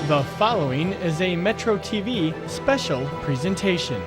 The following is a Metro TV special presentation.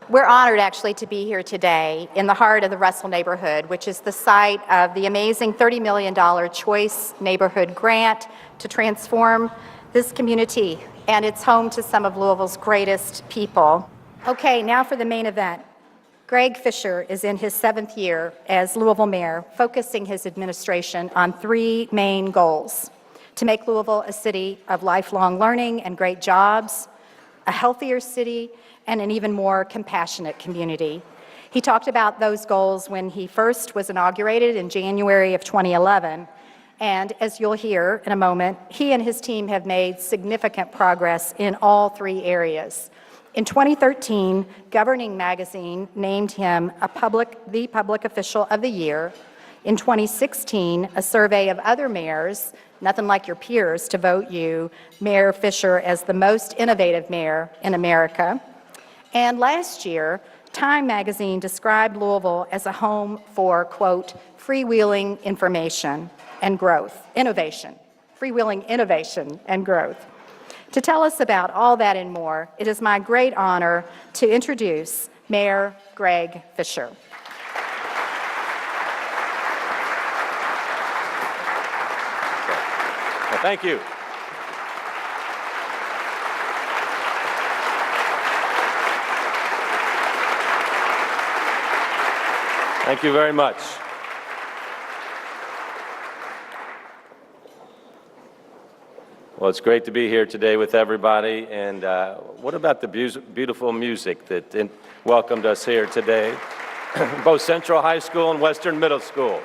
We're honored actually to be here today in the heart of the Russell neighborhood, which is the site of the amazing $30 million Choice Neighborhood Grant to transform this community, and it's home to some of Louisville's greatest people. Okay, now for the main event. Greg Fischer is in his 7th year as Louisville mayor, focusing his administration on 3 main goals: to make Louisville a city of lifelong learning and great jobs, a healthier city, and an even more compassionate community. He talked about those goals when he first was inaugurated in January of 2011, and as you'll hear in a moment, he and his team have made significant progress in all 3 areas. In 2013, Governing Magazine named him the Public Official of the Year. In 2016, a survey of other mayors, nothing like your peers to vote you, Mayor Fischer, as the most innovative mayor in America. And last year, Time magazine described Louisville as a home for, quote, freewheeling innovation and growth. Freewheeling innovation and growth. To tell us about all that and more, it is my great honor to introduce Mayor Greg Fischer. Well, thank you. Thank you very much. Well, it's great to be here today with everybody. And what about the beautiful music that welcomed us here today? Both Central High School and Western Middle School.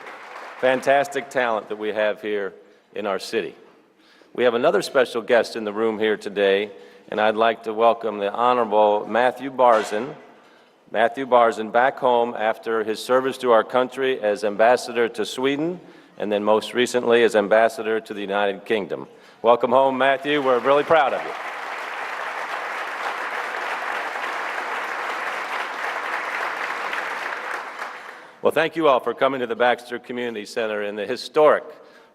Fantastic talent that we have here in our city. We have another special guest in the room here today, and I'd like to welcome the Honorable Matthew Barzin. Matthew Barzin back home after his service to our country as ambassador to Sweden, and then most recently as ambassador to the United Kingdom. Welcome home, Matthew. We're really proud of you. Well, thank you all for coming to the Baxter Community Center in the historic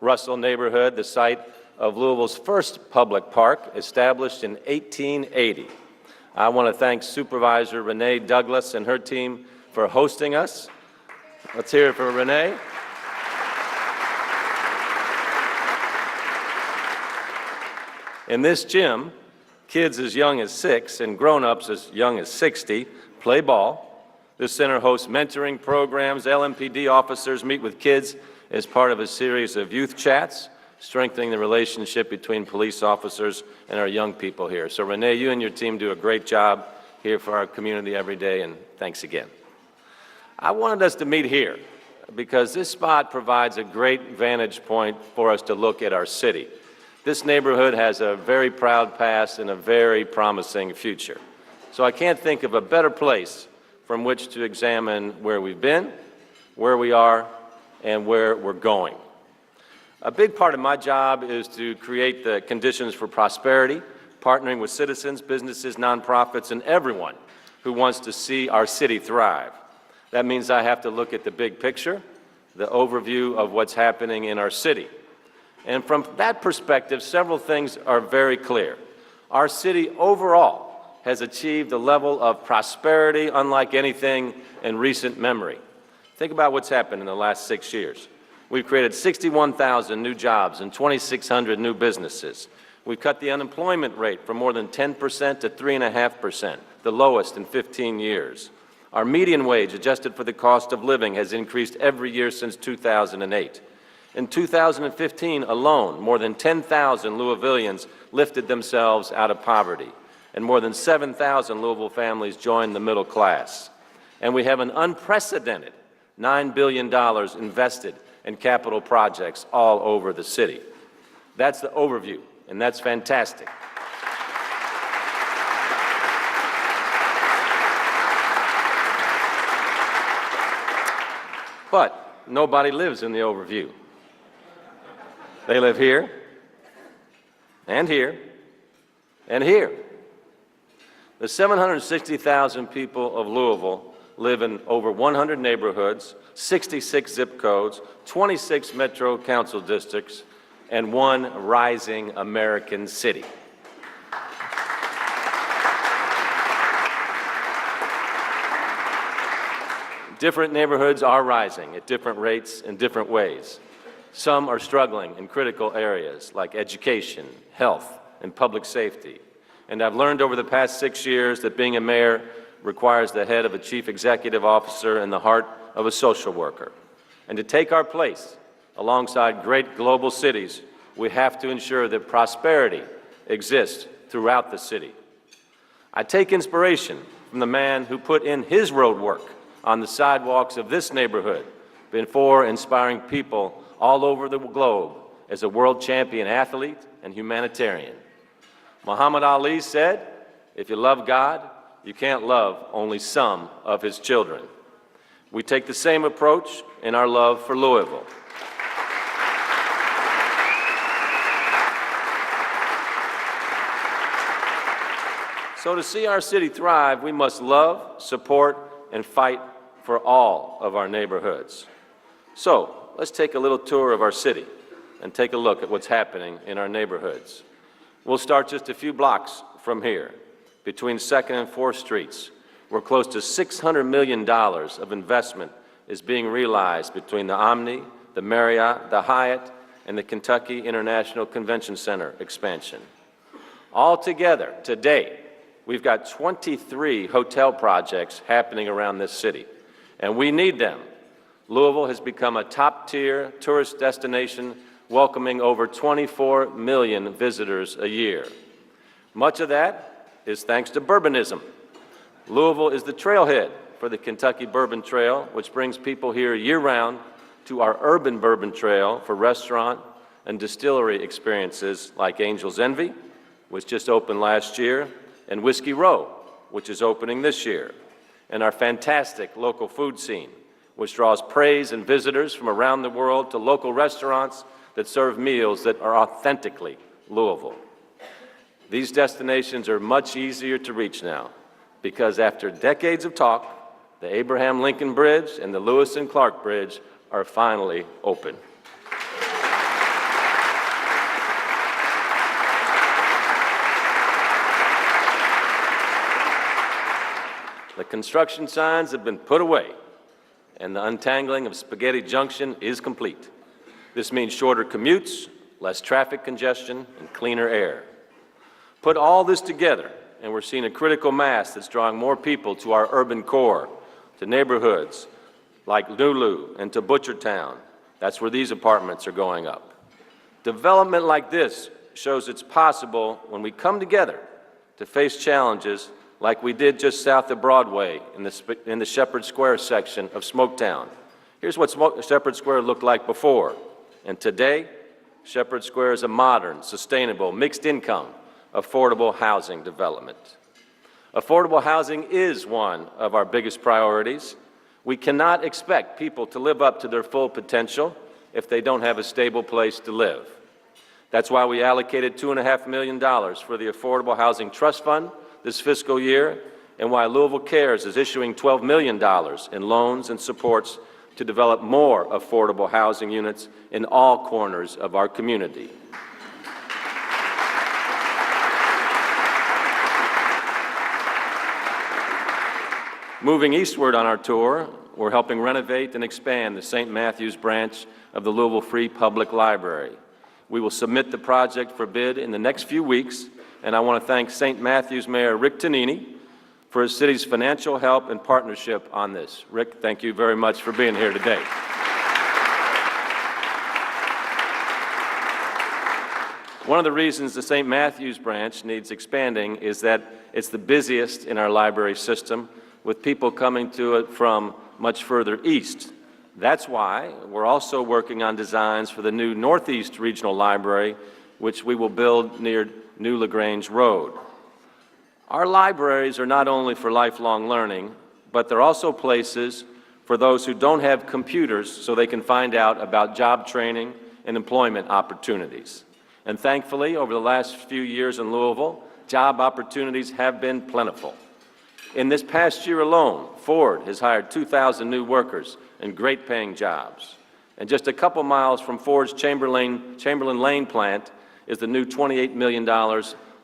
Russell neighborhood, the site of Louisville's first public park, established in 1880. I want to thank Supervisor Renee Douglas and her team for hosting us. Let's hear it for Renee. In this gym, kids as young as 6 and grown-ups as young as 60 play ball. This center hosts mentoring programs. LMPD officers meet with kids as part of a series of youth chats. strengthening the relationship between police officers and our young people here. So Renee, you and your team do a great job here for our community every day, and thanks again. I wanted us to meet here because this spot provides a great vantage point for us to look at our city. This neighborhood has a very proud past and a very promising future. So I can't think of a better place from which to examine where we've been, where we are, and where we're going. A big part of my job is to create the conditions for prosperity, partnering with citizens, businesses, nonprofits, and everyone who wants to see our city thrive. That means I have to look at the big picture, the overview of what's happening in our city. And from that perspective, several things are very clear. Our city overall has achieved a level of prosperity unlike anything in recent memory. Think about what's happened in the last 6 years. We've created 61,000 new jobs and 2,600 new businesses. We've cut the unemployment rate from more than 10% to 3.5%, the lowest in 15 years. Our median wage, adjusted for the cost of living, has increased every year since 2008. In 2015 alone, more than 10,000 Louisvillians lifted themselves out of poverty, and more than 7,000 Louisville families joined the middle class. And we have an unprecedented $9 billion invested in capital projects all over the city. That's the overview, and that's fantastic. But nobody lives in the overview. They live here, and here, and here. The 760,000 people of Louisville live in over 100 neighborhoods, 66 zip codes, 26 metro council districts, and one rising American city. Different neighborhoods are rising at different rates in different ways. Some are struggling in critical areas like education, health, and public safety. And I've learned over the past 6 years that being a mayor requires the head of a chief executive officer and the heart of a social worker. And to take our place alongside great global cities, we have to ensure that prosperity exists throughout the city. I take inspiration from the man who put in his road work on the sidewalks of this neighborhood before inspiring people all over the globe as a world champion athlete and humanitarian. Muhammad Ali said, "If you love God, you can't love only some of his children." We take the same approach in our love for Louisville. So to see our city thrive, we must love, support, and fight for all of our neighborhoods. So let's take a little tour of our city and take a look at what's happening in our neighborhoods. We'll start just a few blocks from here, between 2nd and 4th Streets, where close to $600 million of investment is being realized between the Omni, the Marriott, the Hyatt, and the Kentucky International Convention Center expansion. Altogether, today, we've got 23 hotel projects happening around this city, and we need them. Louisville has become a top-tier tourist destination, welcoming over 24 million visitors a year. Much of that is thanks to bourbonism. Louisville is the trailhead for the Kentucky Bourbon Trail, which brings people here year-round to our urban bourbon trail for restaurant and distillery experiences like Angel's Envy, which just opened last year, and Whiskey Row, which is opening this year, and our fantastic local food scene, which draws praise and visitors from around the world to local restaurants that serve meals that are authentically Louisville. These destinations are much easier to reach now because after decades of talk, the Abraham Lincoln Bridge and the Lewis and Clark Bridge are finally open. The construction signs have been put away, and the untangling of Spaghetti Junction is complete. This means shorter commutes, less traffic congestion, and cleaner air. Put all this together, and we're seeing a critical mass that's drawing more people to our urban core, to neighborhoods like Lulu and to Butchertown. That's where these apartments are going up. Development like this shows it's possible when we come together to face challenges like we did just south of Broadway in the Shepherd Square section of Smoketown. Here's what Shepherd Square looked like before. And today, Shepherd Square is a modern, sustainable, mixed-income, affordable housing development. Affordable housing is one of our biggest priorities. We cannot expect people to live up to their full potential if they don't have a stable place to live. That's why we allocated $2.5 million for the Affordable Housing Trust Fund this fiscal year, and why Louisville Cares is issuing $12 million in loans and supports to develop more affordable housing units in all corners of our community. Moving eastward on our tour, we're helping renovate and expand the St. Matthews branch of the Louisville Free Public Library. We will submit the project for bid in the next few weeks, and I want to thank St. Matthews Mayor Rick Tonini for his city's financial help and partnership on this. Rick, thank you very much for being here today. One of the reasons the St. Matthews branch needs expanding is that it's the busiest in our library system, with people coming to it from much further east. That's why we're also working on designs for the new Northeast Regional Library, which we will build near New LaGrange Road. Our libraries are not only for lifelong learning, but they're also places for those who don't have computers so they can find out about job training and employment opportunities. And thankfully, over the last few years in Louisville, job opportunities have been plentiful. In this past year alone, Ford has hired 2,000 new workers in great-paying jobs. And just a couple miles from Ford's Chamberlain Lane plant is the new $28 million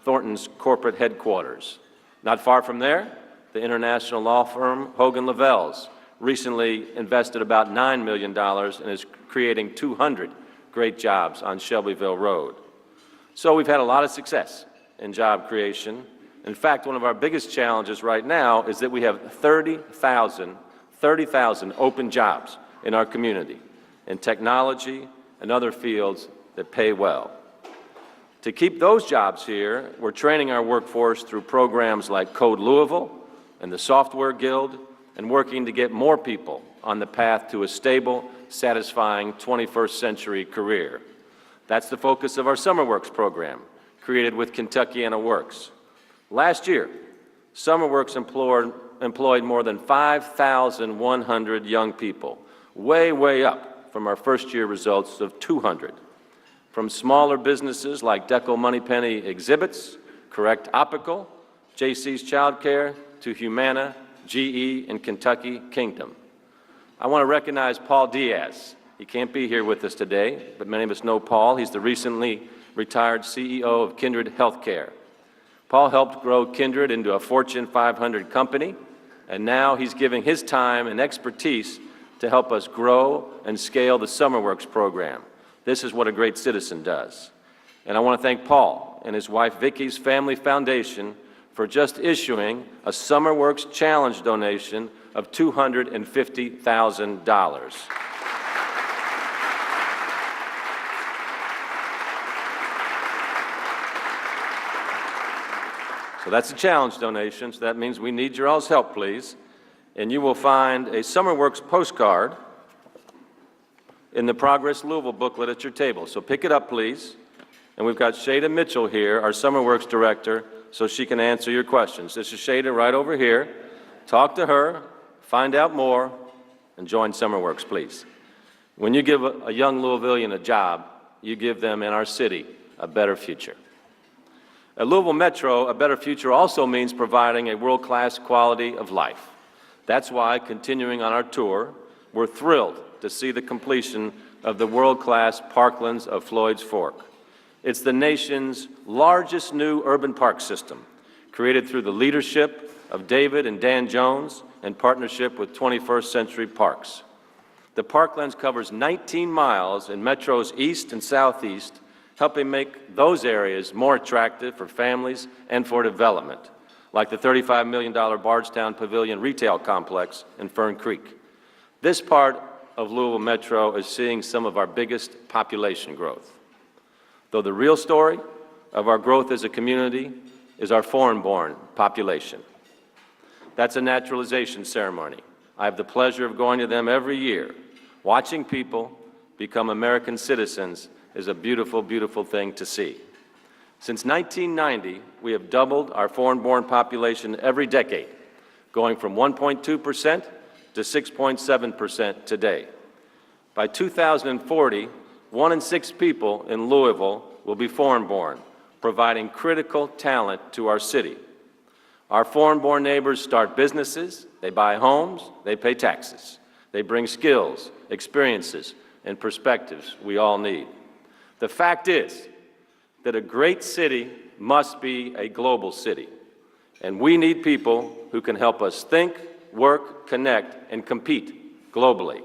Thornton's corporate headquarters. Not far from there, the international law firm Hogan Lovells recently invested about $9 million and is creating 200 great jobs on Shelbyville Road. So we've had a lot of success in job creation. In fact, one of our biggest challenges right now is that we have 30,000 open jobs in our community in technology and other fields that pay well. To keep those jobs here, we're training our workforce through programs like Code Louisville and the Software Guild, and working to get more people on the path to a stable, satisfying 21st century career. That's the focus of our SummerWorks program, created with Kentuckiana Works. Last year, SummerWorks employed more than 5,100 young people, way up from our first-year results of 200. From smaller businesses like Deco Moneypenny Exhibits, Correct Optical, JC's Childcare, to Humana, GE, and Kentucky Kingdom. I want to recognize Paul Diaz. He can't be here with us today, but many of us know Paul. He's the recently retired CEO of Kindred Healthcare. Paul helped grow Kindred into a Fortune 500 company, and now he's giving his time and expertise to help us grow and scale the SummerWorks program. This is what a great citizen does. And I want to thank Paul and his wife Vicky's Family Foundation for just issuing a SummerWorks Challenge donation of $250,000. So that's a challenge donation, so that means we need your all's help, please. And you will find a SummerWorks postcard in the Progress Louisville booklet at your table. So pick it up, please. And we've got Shada Mitchell here, our SummerWorks director, so she can answer your questions. This is Shada right over here. Talk to her, find out more, and join SummerWorks, please. When you give a young Louisvillian a job, you give them in our city a better future. At Louisville Metro, a better future also means providing a world-class quality of life. That's why, continuing on our tour, we're thrilled to see the completion of the world-class Parklands of Floyd's Fork. It's the nation's largest new urban park system, created through the leadership of David and Dan Jones in partnership with 21st Century Parks. The Parklands covers 19 miles in Metro's east and southeast, helping make those areas more attractive for families and for development, like the $35 million Bardstown Pavilion retail complex in Fern Creek. This part of Louisville Metro is seeing some of our biggest population growth. though the real story of our growth as a community is our foreign-born population. That's a naturalization ceremony. I have the pleasure of going to them every year. Watching people become American citizens is a beautiful, beautiful thing to see. Since 1990, we have doubled our foreign-born population every decade, going from 1.2% to 6.7% today. By 2040, 1 in 6 people in Louisville will be foreign-born, providing critical talent to our city. Our foreign-born neighbors start businesses, they buy homes, they pay taxes. They bring skills, experiences, and perspectives we all need. The fact is that a great city must be a global city, and we need people who can help us think, work, connect, and compete globally.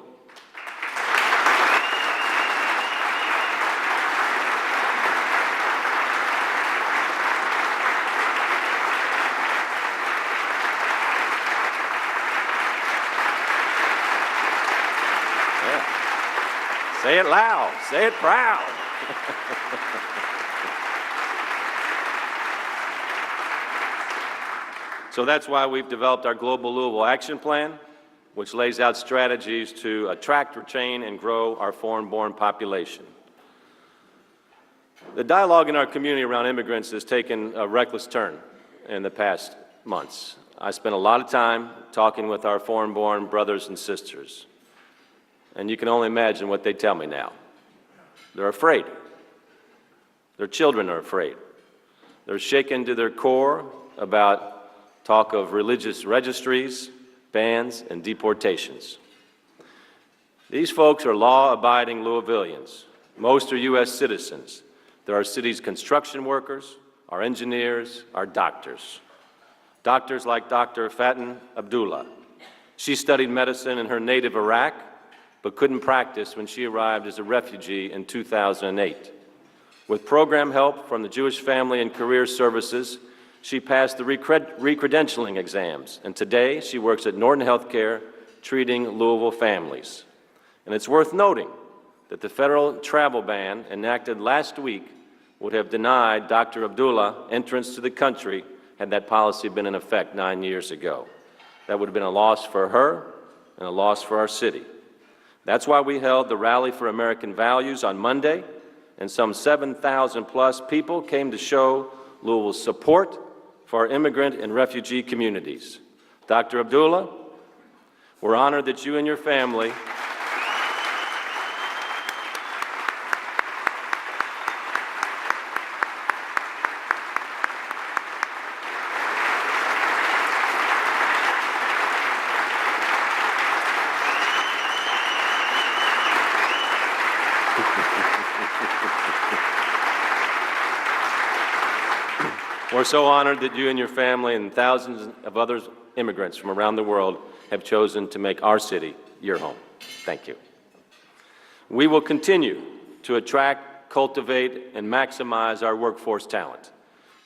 Say it loud, say it proud. So that's why we've developed our Global Louisville Action Plan, which lays out strategies to attract, retain, and grow our foreign-born population. The dialogue in our community around immigrants has taken a reckless turn in the past months. I spent a lot of time talking with our foreign-born brothers and sisters. And you can only imagine what they tell me now. They're afraid. Their children are afraid. They're shaken to their core about talk of religious registries, bans, and deportations. These folks are law-abiding Louisvillians. Most are U.S. citizens. They're our city's construction workers, our engineers, our doctors. Doctors like Dr. Fatin Abdullah. She studied medicine in her native Iraq, but couldn't practice when she arrived as a refugee in 2008. With program help from the Jewish Family and Career Services, she passed the recredentialing exams, and today she works at Norton Healthcare, treating Louisville families. And it's worth noting that the federal travel ban enacted last week would have denied Dr. Abdullah entrance to the country had that policy been in effect 9 years ago. That would have been a loss for her and a loss for our city. That's why we held the Rally for American Values on Monday, and some 7,000 plus people came to show Louisville's support for our immigrant and refugee communities. Dr. Abdullah, we're honored that you and your family We're so honored that you and your family and thousands of other immigrants from around the world have chosen to make our city your home. Thank you. We will continue to attract, cultivate, and maximize our workforce talent.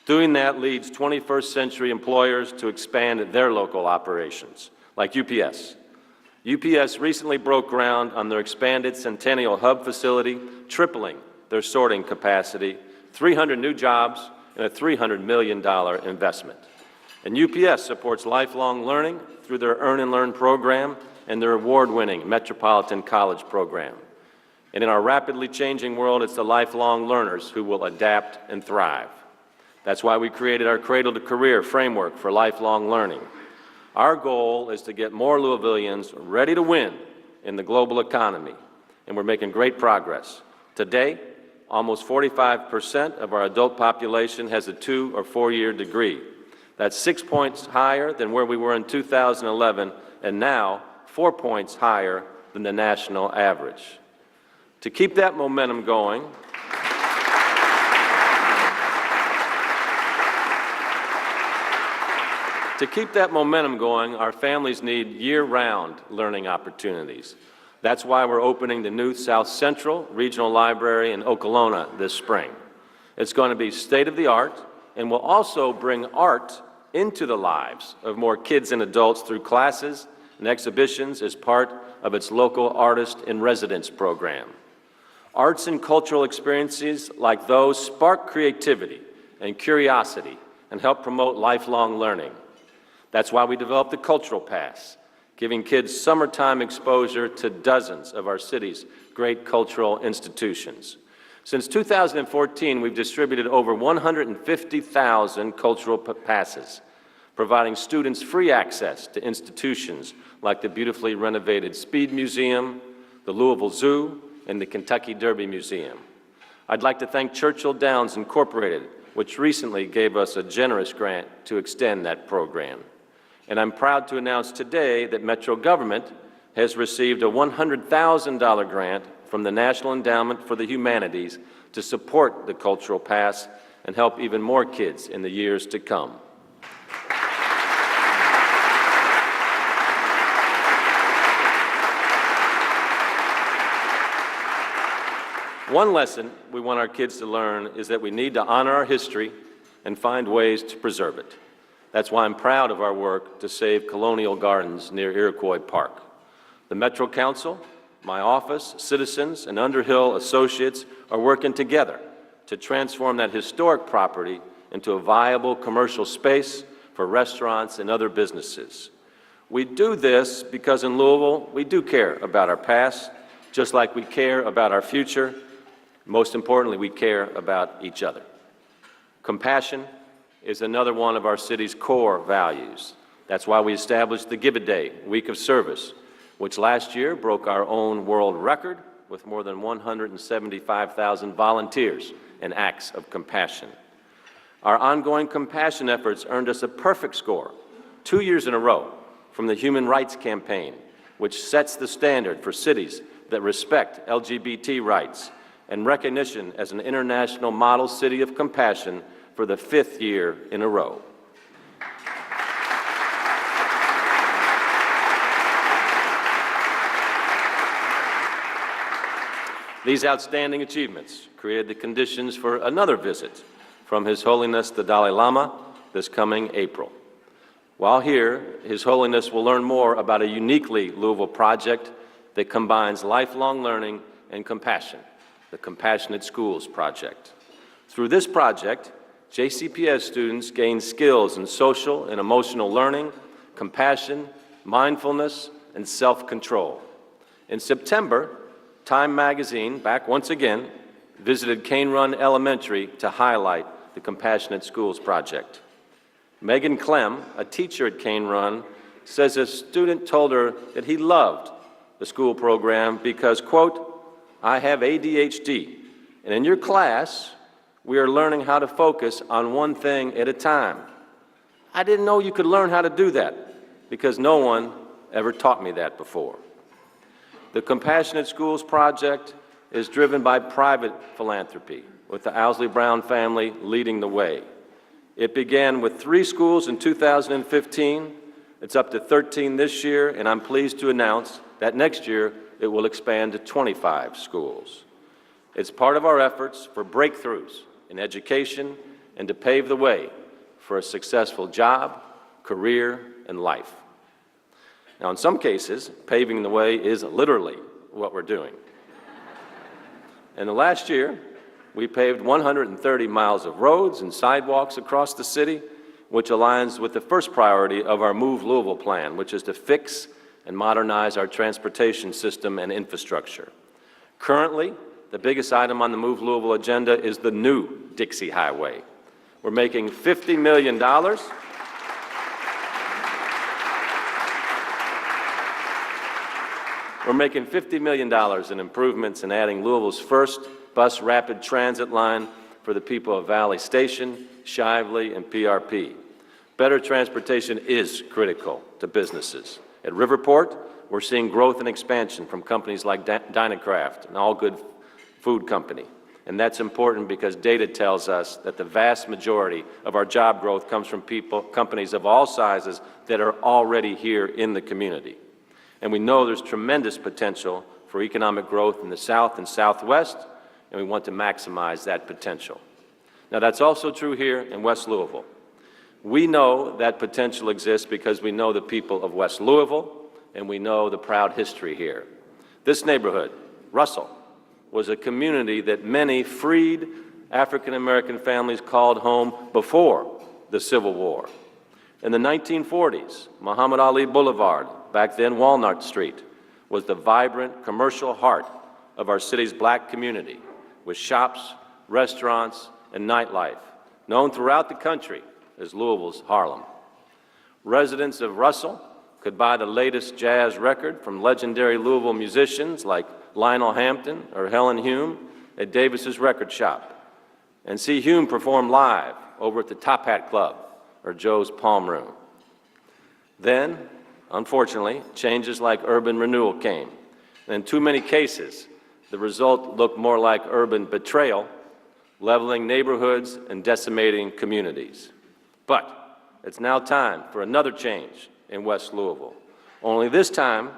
Doing that leads 21st century employers to expand their local operations, like UPS. UPS recently broke ground on their expanded Centennial Hub facility, tripling their sorting capacity, 300 new jobs, and a $300 million investment. And UPS supports lifelong learning through their Earn and Learn program and their award-winning Metropolitan College program. And in our rapidly changing world, it's the lifelong learners who will adapt and thrive. That's why we created our Cradle to Career framework for lifelong learning. Our goal is to get more Louisvillians ready to win in the global economy, and we're making great progress. Today, almost 45% of our adult population has a 2- or 4-year degree. That's 6 points higher than where we were in 2011, and now 4 points higher than the national average. To keep that momentum going, our families need year-round learning opportunities. That's why we're opening the new South Central Regional Library in Okolona this spring. It's going to be state-of-the-art and will also bring art into the lives of more kids and adults through classes and exhibitions as part of its local Artist in Residence program. Arts and cultural experiences like those spark creativity and curiosity and help promote lifelong learning. That's why we developed the Cultural Pass, giving kids summertime exposure to dozens of our city's great cultural institutions. Since 2014, we've distributed over 150,000 cultural passes, providing students free access to institutions like the beautifully renovated Speed Museum, the Louisville Zoo, and the Kentucky Derby Museum. I'd like to thank Churchill Downs Incorporated, which recently gave us a generous grant to extend that program. And I'm proud to announce today that Metro government has received a $100,000 grant from the National Endowment for the Humanities to support the Cultural Pass and help even more kids in the years to come. One lesson we want our kids to learn is that we need to honor our history and find ways to preserve it. That's why I'm proud of our work to save colonial gardens near Iroquois Park. The Metro Council, my office, citizens, and Underhill associates are working together to transform that historic property into a viable commercial space for restaurants and other businesses. We do this because in Louisville, we do care about our past, just like we care about our future. Most importantly, we care about each other. Compassion is another one of our city's core values. That's why we established the Give-A-Day Week of Service, which last year broke our own world record with more than 175,000 volunteers and acts of compassion. Our ongoing compassion efforts earned us a perfect score 2 years in a row from the Human Rights Campaign, which sets the standard for cities that respect LGBT rights, and recognition as an international model city of compassion for the 5th year in a row. These outstanding achievements created the conditions for another visit from His Holiness the Dalai Lama this coming April. While here, His Holiness will learn more about a uniquely Louisville project that combines lifelong learning and compassion, the Compassionate Schools Project. Through this project, JCPS students gain skills in social and emotional learning, compassion, mindfulness, and self-control. In September, Time magazine, back once again, visited Cane Run Elementary to highlight the Compassionate Schools Project. Megan Clem, a teacher at Cane Run, says a student told her that he loved the school program because, quote, "I have ADHD, and in your class, we are learning how to focus on one thing at a time. I didn't know you could learn how to do that because no one ever taught me that before." The Compassionate Schools Project is driven by private philanthropy, with the Owsley Brown family leading the way. It began with 3 schools in 2015. It's up to 13 this year, and I'm pleased to announce that next year it will expand to 25 schools. It's part of our efforts for breakthroughs in education and to pave the way for a successful job, career, and life. Now, in some cases, paving the way is literally what we're doing. In the last year, we paved 130 miles of roads and sidewalks across the city, which aligns with the first priority of our Move Louisville plan, which is to fix and modernize our transportation system and infrastructure. Currently, the biggest item on the Move Louisville agenda is the new Dixie Highway. We're making $50 million. We're making $50 million in improvements and adding Louisville's first bus rapid transit line for the people of Valley Station, Shively, and PRP. Better transportation is critical to businesses. At Riverport, we're seeing growth and expansion from companies like Dynacraft, an all-good food company. And that's important because data tells us that the vast majority of our job growth comes from companies of all sizes that are already here in the community. And we know there's tremendous potential for economic growth in the South and Southwest, and we want to maximize that potential. Now, that's also true here in West Louisville. We know that potential exists because we know the people of West Louisville, and we know the proud history here. This neighborhood, Russell, was a community that many freed African American families called home before the Civil War. In the 1940s, Muhammad Ali Boulevard, back then Walnut Street, was the vibrant commercial heart of our city's black community, with shops, restaurants, and nightlife, known throughout the country as Louisville's Harlem. Residents of Russell could buy the latest jazz record from legendary Louisville musicians like Lionel Hampton or Helen Hume at Davis's Record Shop, and see Hume perform live over at the Top Hat Club or Joe's Palm Room. Then, unfortunately, changes like urban renewal came. And in too many cases, the result looked more like urban betrayal, leveling neighborhoods and decimating communities. But it's now time for another change in West Louisville. Only this time,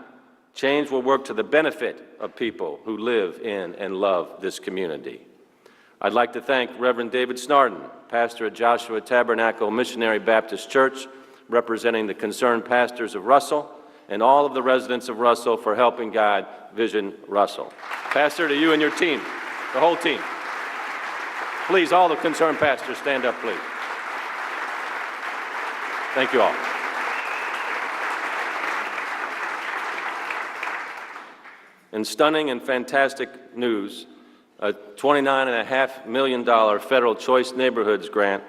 change will work to the benefit of people who live in and love this community. I'd like to thank Reverend David Snarden, pastor at Joshua Tabernacle Missionary Baptist Church, representing the concerned pastors of Russell, and all of the residents of Russell for helping guide Vision Russell. Pastor, to you and your team, the whole team. Please, all the concerned pastors, stand up, please. Thank you all. In stunning and fantastic news, a $29.5 million federal Choice Neighborhoods grant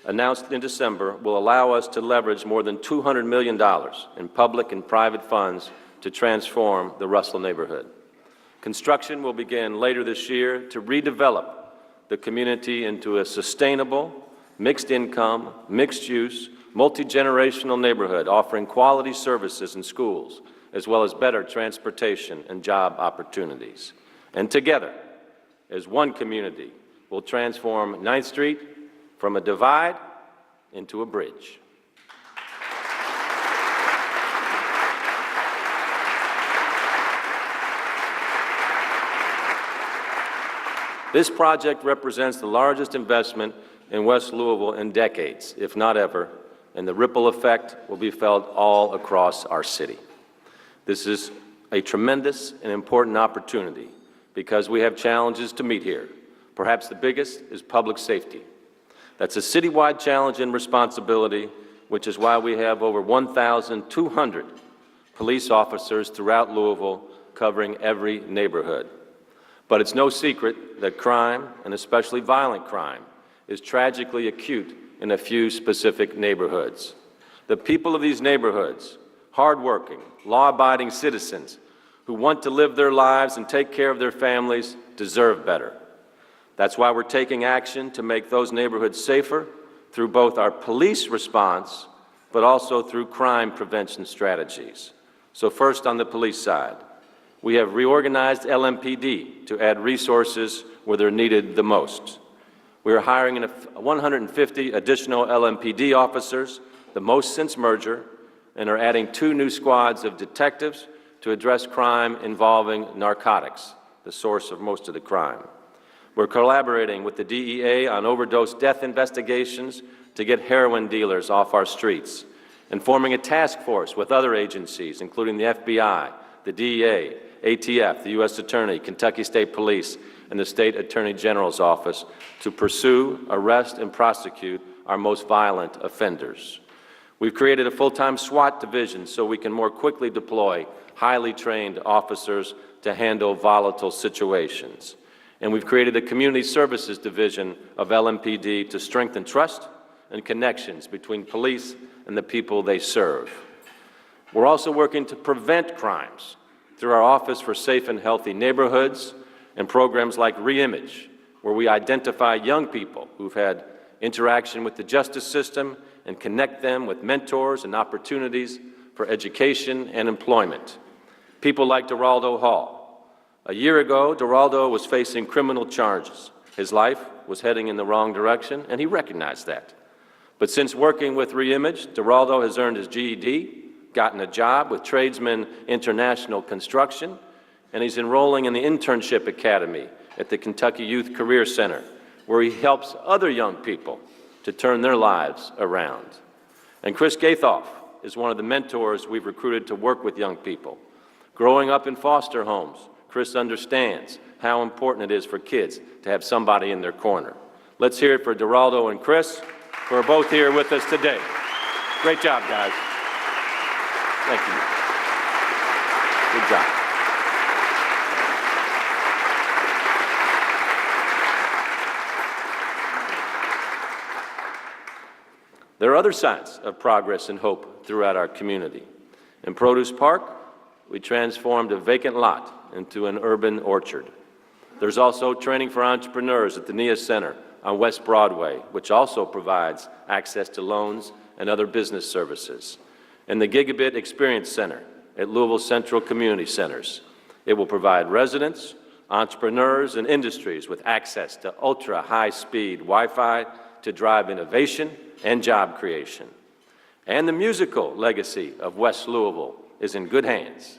announced in December will allow us to leverage more than $200 million in public and private funds to transform the Russell neighborhood. Construction will begin later this year to redevelop the community into a sustainable, mixed-income, mixed-use, multi-generational neighborhood offering quality services and schools, as well as better transportation and job opportunities. And together, as one community, we'll transform 9th Street from a divide into a bridge. This project represents the largest investment in West Louisville in decades, if not ever, and the ripple effect will be felt all across our city. This is a tremendous and important opportunity because we have challenges to meet here. Perhaps the biggest is public safety. That's a citywide challenge and responsibility, which is why we have over 1,200 police officers throughout Louisville covering every neighborhood. But it's no secret that crime, and especially violent crime, is tragically acute in a few specific neighborhoods. The people of these neighborhoods, hardworking, law-abiding citizens who want to live their lives and take care of their families, deserve better. That's why we're taking action to make those neighborhoods safer through both our police response, but also through crime prevention strategies. So first, on the police side, we have reorganized LMPD to add resources where they're needed the most. We are hiring 150 additional LMPD officers, the most since merger, and are adding 2 new squads of detectives to address crime involving narcotics, the source of most of the crime. We're collaborating with the DEA on overdose death investigations to get heroin dealers off our streets, and forming a task force with other agencies, including the FBI, the DEA, ATF, the U.S. Attorney, Kentucky State Police, and the State Attorney General's Office to pursue, arrest, and prosecute our most violent offenders. We've created a full-time SWAT division so we can more quickly deploy highly trained officers to handle volatile situations. And we've created a community services division of LMPD to strengthen trust and connections between police and the people they serve. We're also working to prevent crimes through our Office for Safe and Healthy Neighborhoods and programs like Reimage, where we identify young people who've had interaction with the justice system and connect them with mentors and opportunities for education and employment. People like Doraldo Hall. A year ago, Doraldo was facing criminal charges. His life was heading in the wrong direction, and he recognized that. But since working with Reimage, Doraldo has earned his GED, gotten a job with Tradesman International Construction, and he's enrolling in the Internship Academy at the Kentucky Youth Career Center, where he helps other young people to turn their lives around. And Chris Gathoff is one of the mentors we've recruited to work with young people. Growing up in foster homes, Chris understands how important it is for kids to have somebody in their corner. Let's hear it for Geraldo and Chris, who are both here with us today. Great job, guys. Thank you. Good job. There are other signs of progress and hope throughout our community. In Produce Park, we transformed a vacant lot into an urban orchard. There's also training for entrepreneurs at the NIA Center on West Broadway, which also provides access to loans and other business services. And the Gigabit Experience Center at Louisville Central Community Centers. It will provide residents, entrepreneurs, and industries with access to ultra-high-speed Wi-Fi to drive innovation and job creation. And the musical legacy of West Louisville is in good hands.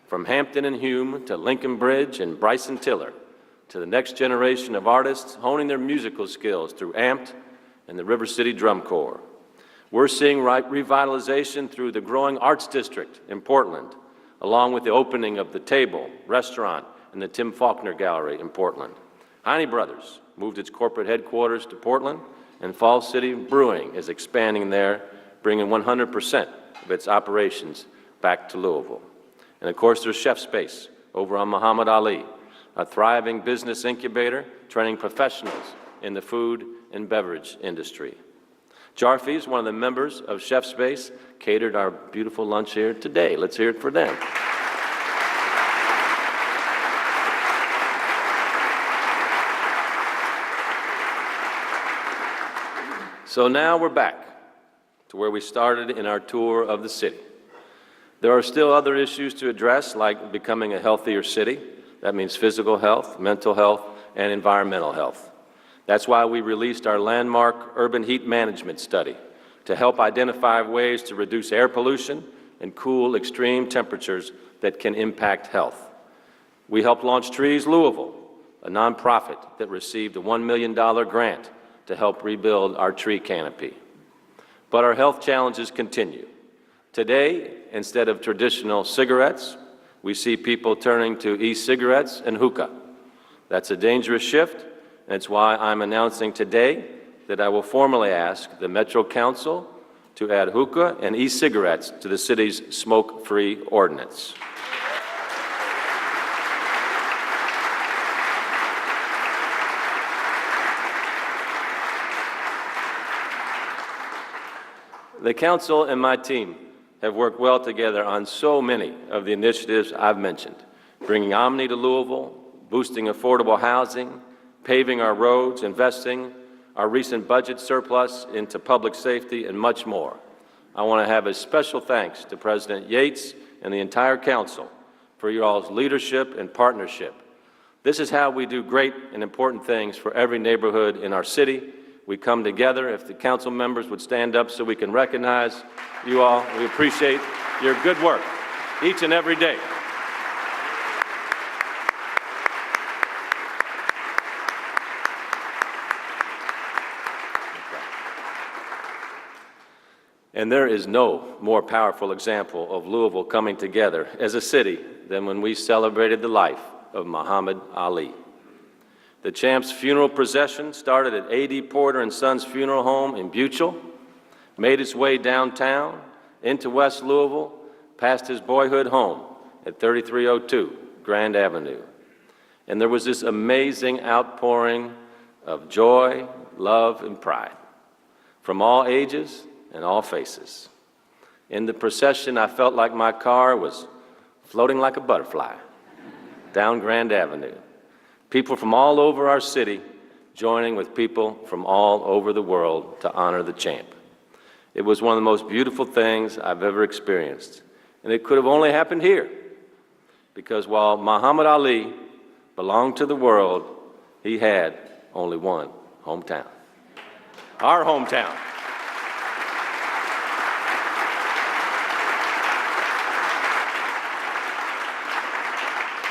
From Hampton and Hume to Lincoln Bridge and Bryson Tiller, to the next generation of artists honing their musical skills through AMPT and the River City Drum Corps. We're seeing revitalization through the growing Arts District in Portland, along with the opening of the Table restaurant and the Tim Faulkner Gallery in Portland. Heine Brothers moved its corporate headquarters to Portland, and Fall City Brewing is expanding there, bringing 100% of its operations back to Louisville. And of course, there's Chef Space over on Muhammad Ali, a thriving business incubator training professionals in the food and beverage industry. Jarfe's, one of the members of Chef Space, catered our beautiful lunch here today. Let's hear it for them. So now we're back to where we started in our tour of the city. There are still other issues to address, like becoming a healthier city. That means physical health, mental health, and environmental health. That's why we released our landmark urban heat management study to help identify ways to reduce air pollution and cool extreme temperatures that can impact health. We helped launch Trees Louisville, a nonprofit that received a $1 million grant to help rebuild our tree canopy. But our health challenges continue. Today, instead of traditional cigarettes, we see people turning to e-cigarettes and hookah. That's a dangerous shift, and it's why I'm announcing today that I will formally ask the Metro Council to add hookah and e-cigarettes to the city's smoke-free ordinance. The council and my team have worked well together on so many of the initiatives I've mentioned, bringing Omni to Louisville, boosting affordable housing, paving our roads, investing our recent budget surplus into public safety, and much more. I want to have a special thanks to President Yates and the entire council for your all's leadership and partnership. This is how we do great and important things for every neighborhood in our city. We come together. If the council members would stand up so we can recognize you all, we appreciate your good work each and every day. And there is no more powerful example of Louisville coming together as a city than when we celebrated the life of Muhammad Ali. The champ's funeral procession started at A.D. Porter and Sons Funeral Home in Buchel, made its way downtown into West Louisville, past his boyhood home at 3302 Grand Avenue. And there was this amazing outpouring of joy, love, and pride from all ages and all faces. In the procession, I felt like my car was floating like a butterfly down Grand Avenue. People from all over our city joining with people from all over the world to honor the champ. It was one of the most beautiful things I've ever experienced. And it could have only happened here, because while Muhammad Ali belonged to the world, he had only one hometown. Our hometown.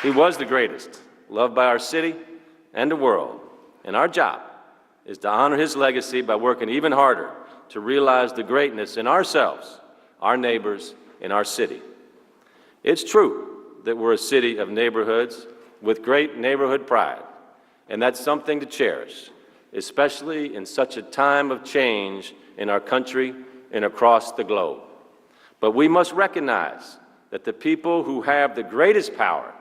He was the greatest, loved by our city and the world. And our job is to honor his legacy by working even harder to realize the greatness in ourselves, our neighbors, and our city. It's true that we're a city of neighborhoods with great neighborhood pride, and that's something to cherish, especially in such a time of change in our country and across the globe. But we must recognize that the people who have the greatest power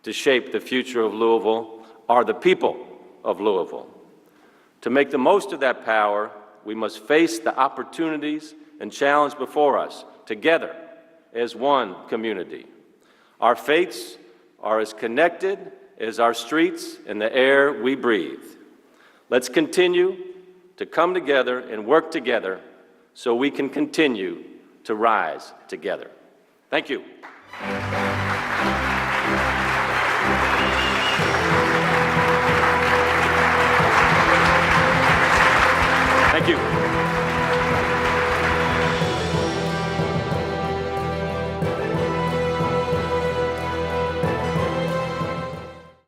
to shape the future of Louisville are the people of Louisville. To make the most of that power, we must face the opportunities and challenge before us together as one community. Our fates are as connected as our streets and the air we breathe. Let's continue to come together and work together so we can continue to rise together. Thank you.